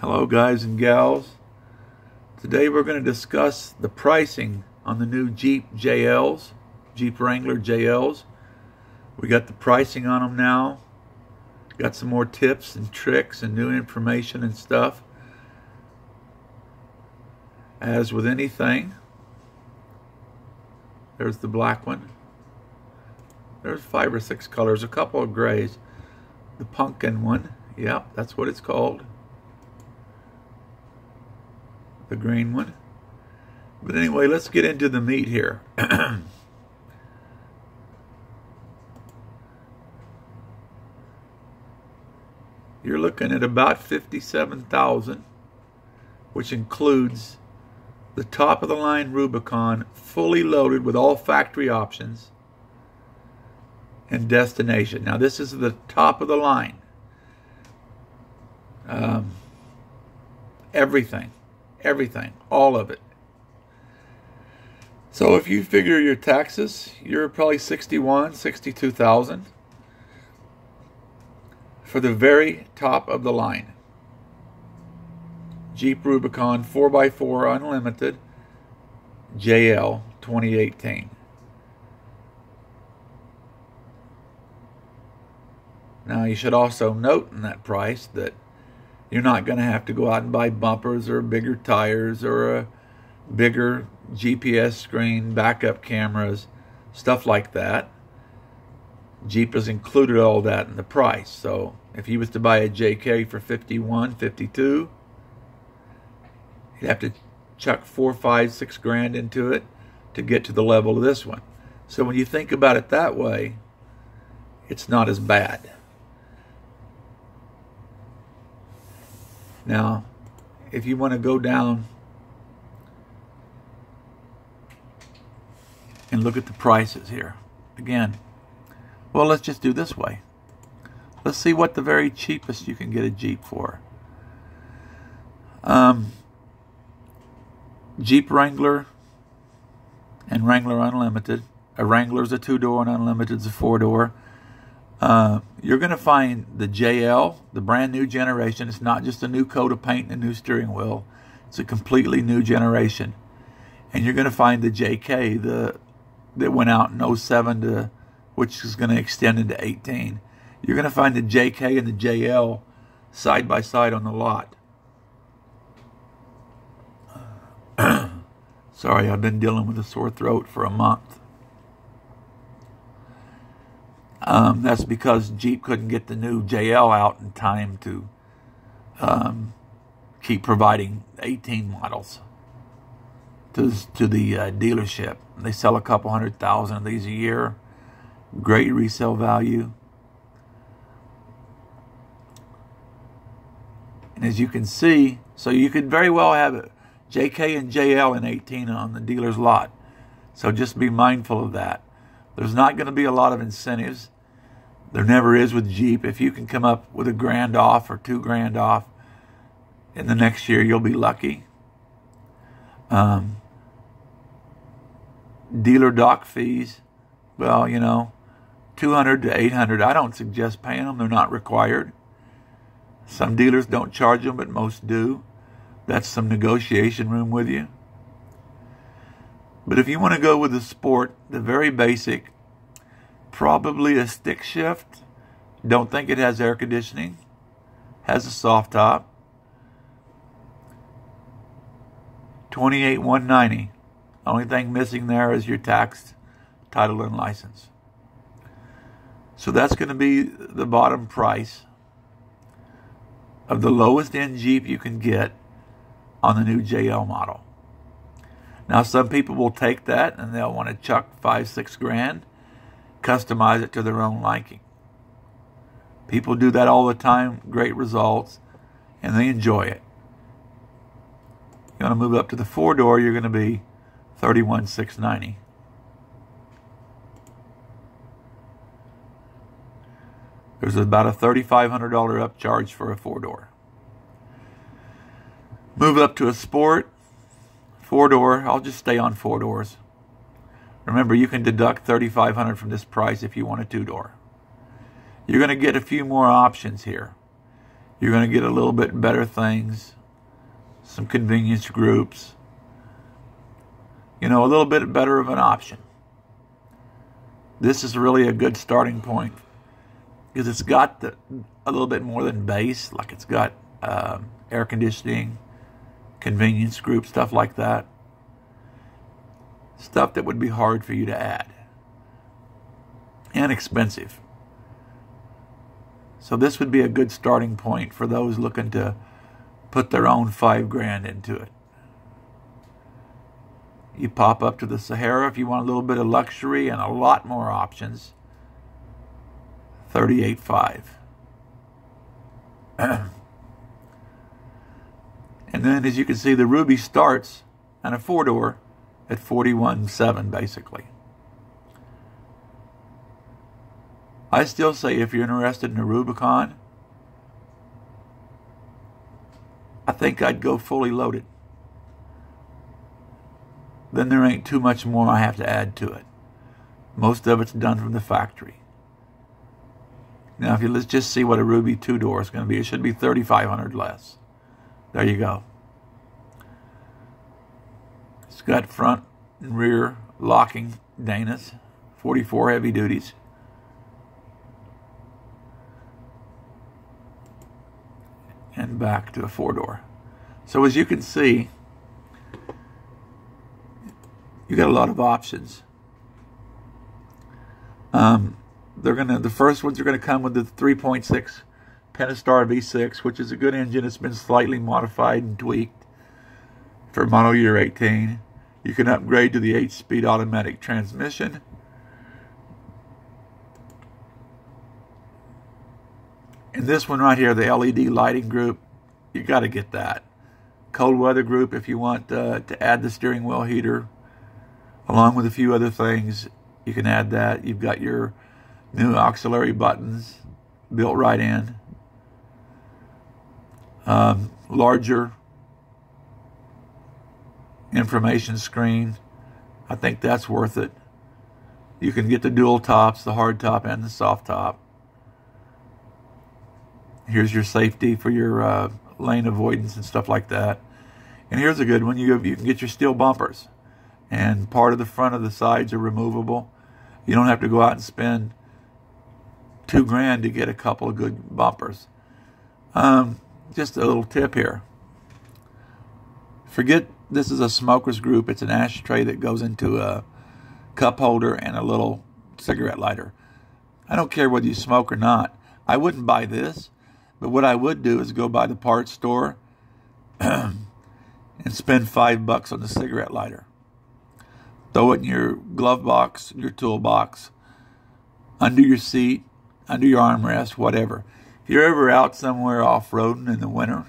Hello guys and gals. Today we're going to discuss the pricing on the new Jeep JLs, Jeep Wrangler JLs. We got the pricing on them now. Got some more tips and tricks and new information and stuff. As with anything, there's the black one. There's 5 or 6 colors, a couple of grays. The pumpkin one, yep, that's what it's called. The green one. But anyway, let's get into the meat here. You're looking at about $57,000, which includes the top of the line Rubicon, fully loaded with all factory options and destination. Now this is the top of the line. Everything, all of it. So if you figure your taxes, you're probably $62,000 for the very top of the line. Jeep Rubicon 4x4 Unlimited JL 2018. Now you should also note in that price that you're not going to have to go out and buy bumpers or bigger tires or a bigger GPS screen, backup cameras, stuff like that. Jeep has included all that in the price. So if you was to buy a JK for $51,000, $52,000, you'd have to chuck $4, $5, $6 grand into it to get to the level of this one. So when you think about it that way, it's not as bad. Now, if you want to go down and look at the prices here, again, well, let's just do this way. Let's see what the very cheapest you can get a Jeep for. Jeep Wrangler and Wrangler Unlimited. A Wrangler's a 2-door and Unlimited's a 4-door. You're going to find the JL, the brand new generation. It's not just a new coat of paint and a new steering wheel. It's a completely new generation. And you're going to find the JK, that went out in 07 which is going to extend into 18. You're going to find the JK and the JL side by side on the lot. Sorry, I've been dealing with a sore throat for a month. That's because Jeep couldn't get the new JL out in time to keep providing 18 models to the dealership. They sell a couple 100,000 of these a year. Great resale value. And as you can see, so you could very well have it JK and JL in 18 on the dealer's lot. So just be mindful of that. There's not going to be a lot of incentives. There never is with Jeep. If you can come up with $1 grand off or $2 grand off in the next year, you'll be lucky. Dealer dock fees, well, you know, $200 to $800. I don't suggest paying them. They're not required. Some dealers don't charge them, but most do. That's some negotiation room with you. But if you want to go with the sport, the very basic, probably a stick shift. Don't think it has air conditioning. Has a soft top. $28,190. Only thing missing there is your tax, title, and license. So that's going to be the bottom price of the lowest end Jeep you can get on the new JL model. Now some people will take that and they'll want to chuck $5, $6 grand, customize it to their own liking. People do that all the time, great results, and they enjoy it. You want to move up to the 4-door, you're going to be $31,690. There's about a $3,500 upcharge for a 4-door. Move up to a sport, 4-door. I'll just stay on 4-doors. Remember, you can deduct $3,500 from this price if you want a 2-door. You're going to get a few more options here. You're going to get a little bit better things, some convenience groups, you know, a little bit better of an option. This is really a good starting point because it's got a little bit more than base, like it's got air conditioning, convenience group, stuff like that. Stuff that would be hard for you to add and expensive. So this would be a good starting point for those looking to put their own $5,000 into it. You pop up to the Sahara if you want a little bit of luxury and a lot more options. $38,500. And then, as you can see, the Ruby starts on a 4-door at $41,700 basically. I still say if you're interested in a Rubicon, I think I'd go fully loaded. Then there ain't too much more I have to add to it. Most of it's done from the factory. Now, let's just see what a Ruby 2-door is going to be. It should be $3,500 less. There you go. It's got front and rear locking Danas, 44 heavy duties. And back to a 4-door. So as you can see, you got a lot of options. The first ones are gonna come with the 3.6 Pentastar V6, which is a good engine. It's been slightly modified and tweaked for model year 18. You can upgrade to the 8-speed automatic transmission. And this one right here, the LED lighting group, you got to get that. Cold weather group if you want to add the steering wheel heater, along with a few other things, you can add that. You've got your new auxiliary buttons built right in. Larger information screen. I think that's worth it. You can get the dual tops, the hard top and the soft top. Here's your safety for your lane avoidance and stuff like that. And here's a good one. You can get your steel bumpers. And part of the front of the sides are removable. You don't have to go out and spend $2,000 to get a couple of good bumpers. Just a little tip here. Forget this is a smoker's group. It's an ashtray that goes into a cup holder and a little cigarette lighter. I don't care whether you smoke or not. I wouldn't buy this. But what I would do is go by the parts store and spend $5 on the cigarette lighter. Throw it in your glove box, your tool box, under your seat, under your armrest, whatever. If you're ever out somewhere off-roading in the winter,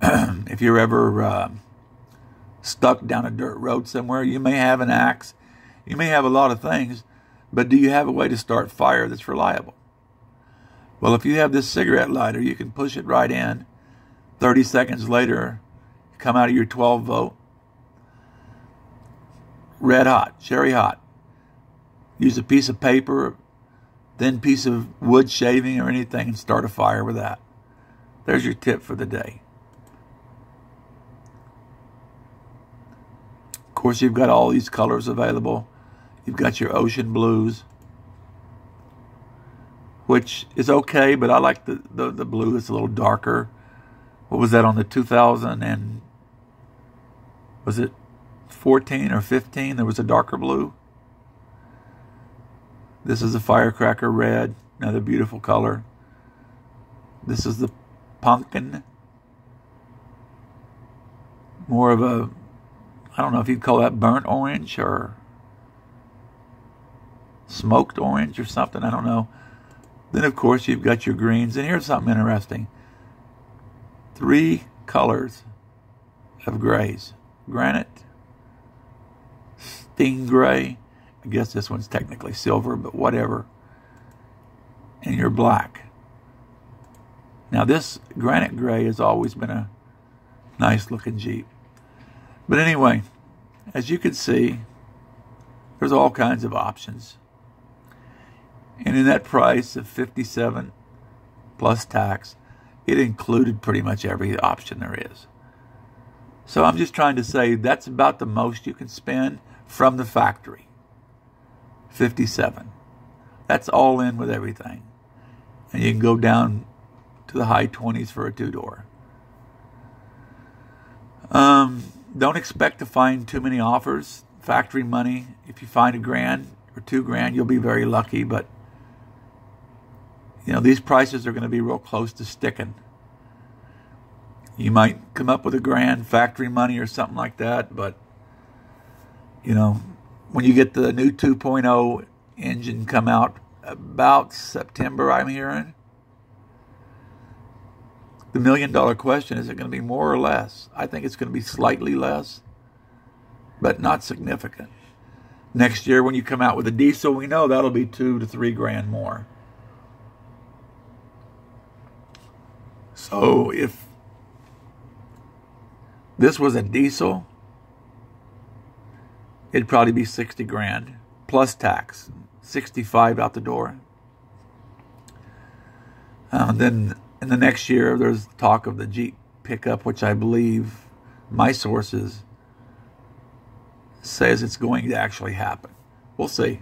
if you're ever stuck down a dirt road somewhere, you may have an axe, you may have a lot of things, but do you have a way to start fire that's reliable? Well, if you have this cigarette lighter, you can push it right in. 30 seconds later, come out of your 12-volt. Red hot, cherry hot. Use a piece of paper, thin piece of wood shaving or anything and start a fire with that. There's your tip for the day. Of course, you've got all these colors available. You've got your ocean blues, which is okay, but I like the blue. It's a little darker. What was that on the 2000 and, was it 14 or 15? There was a darker blue. This is a firecracker red, another beautiful color. This is the pumpkin. More of a, I don't know if you'd call that burnt orange or smoked orange or something, I don't know. Then, of course, you've got your greens. And here's something interesting. 3 colors of grays. Granite, stingray. I guess this one's technically silver, but whatever. And your black. Now, this granite gray has always been a nice-looking Jeep. But anyway, as you can see, there's all kinds of options. And in that price of $57 plus tax, it included pretty much every option there is. So I'm just trying to say that's about the most you can spend from the factory. $57. That's all in with everything. And you can go down to the high 20s for a two-door. Don't expect to find too many offers. Factory money, if you find $1,000 or $2,000, you'll be very lucky. But, you know, these prices are going to be real close to sticking. You might come up with $1,000 factory money or something like that. But, you know, when you get the new 2.0 engine come out about September, I'm hearing, the $1 million question, is it going to be more or less? I think it's going to be slightly less, but not significant. Next year, when you come out with a diesel, we know that'll be $2,000 to $3,000 more. So if this was a diesel, it'd probably be $60,000 plus tax, $65,000 out the door. Then in the next year, there's talk of the Jeep pickup, which I believe my sources says it's going to actually happen. We'll see.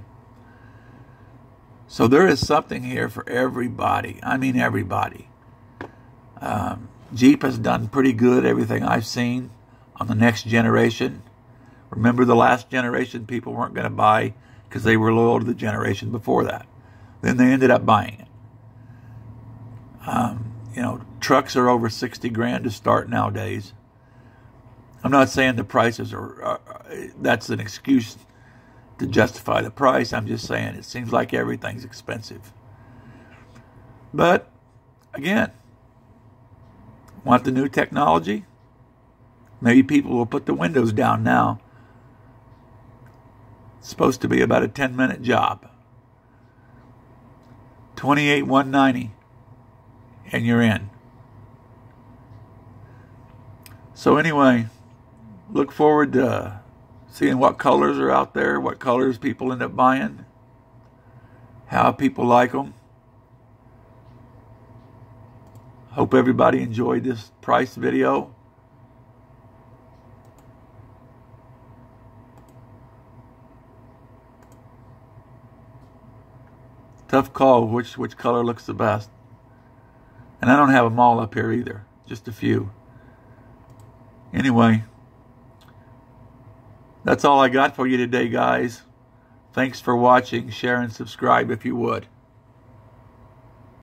So there is something here for everybody. I mean, everybody. Jeep has done pretty good, everything I've seen, on the next generation. Remember, the last generation, people weren't going to buy because they were loyal to the generation before that. Then they ended up buying it. You know, trucks are over $60,000 to start nowadays. I'm not saying the prices are that's an excuse to justify the price. I'm just saying it seems like everything's expensive. But, again, want the new technology? Maybe people will put the windows down now. It's supposed to be about a 10-minute job. $28,190, and you're in. So anyway, look forward to seeing what colors are out there, what colors people end up buying, how people like them. Hope everybody enjoyed this price video. Tough call which color looks the best. And I don't have them all up here either, just a few. Anyway, that's all I got for you today, guys. Thanks for watching. Share and subscribe if you would.